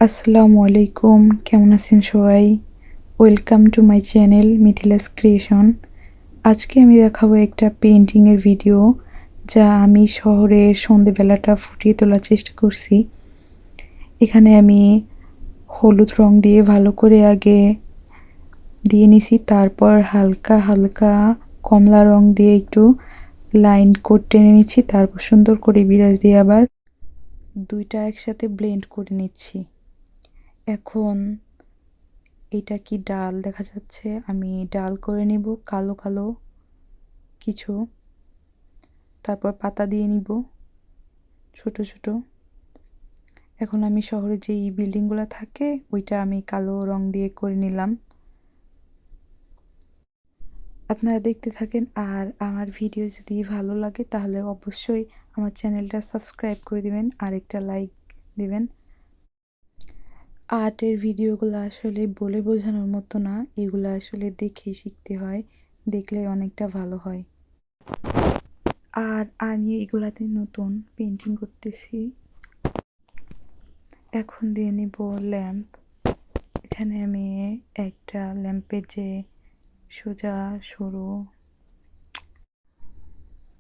আসসালামু আলাইকুম, কেমন আছেন সবাই? Welcome to my channel Mithila's creation. আজকে আমি দেখাবো একটা পেইন্টিংয়ের ভিডিও, যা আমি শহরের সন্ধেবেলাটা ফুটিয়ে তোলার চেষ্টা করছি। এখানে আমি হলুদ রং দিয়ে ভালো করে আগে দিয়ে নিছি, তারপর হালকা হালকা কমলা রং দিয়ে একটু লাইন কোড টেনে নিচ্ছি, তারপর সুন্দর করে বিরাস দিয়ে আবার দুইটা একসাথে ব্লেন্ড করে নিচ্ছি। এখন এটা কি ডাল দেখা যাচ্ছে, আমি ডাল করে নিব কালো কালো কিছু, তারপর পাতা দিয়ে নিব ছোট ছোট। এখন আমি শহরে যেই বিল্ডিংগুলো থাকে ওইটা আমি কালো রং দিয়ে করে নিলাম। আপনারা দেখতে থাকেন, আর আমার ভিডিও যদি ভালো লাগে তাহলে অবশ্যই আমার চ্যানেলটা সাবস্ক্রাইব করে দিবেন আর একটা লাইক দিবেন। আর্টের ভিডিওগুলো আসলে বলে বোঝানোর মতো না, এগুলো আসলে দেখে শিখতে হয়, দেখলে অনেকটা ভালো হয়। আর আমি এগুলাতে নতুন পেন্টিং করতেছি। এখন দিয়ে নিব ল্যাম্প। এখানে আমি একটা ল্যাম্পের যে সোজা সরু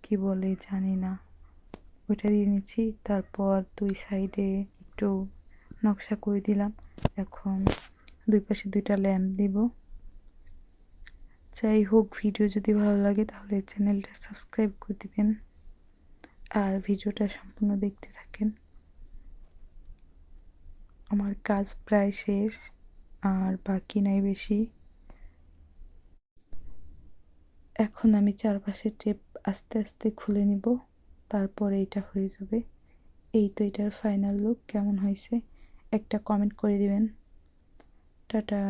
কি বলে জানি না, ওইটা দিয়ে নিচ্ছি। তারপর দুই সাইডে একটু নকশা করে দিলাম। এখন দুই পাশে দুইটা ল্যাম্প দিব। যাই হোক, ভিডিও যদি ভালো লাগে তাহলে চ্যানেলটা সাবস্ক্রাইব করে দিবেন আর ভিডিওটা সম্পূর্ণ দেখতে থাকেন। আমার কাজ প্রায় শেষ, আর বাকি নাই বেশি। এখন আমি চারপাশে টেপ আস্তে আস্তে খুলে নিব, তারপরে এটা হয়ে যাবে। এই তো এটার ফাইনাল লুক। কেমন হয়েছে একটা কমেন্ট করে দিবেন। টাটা।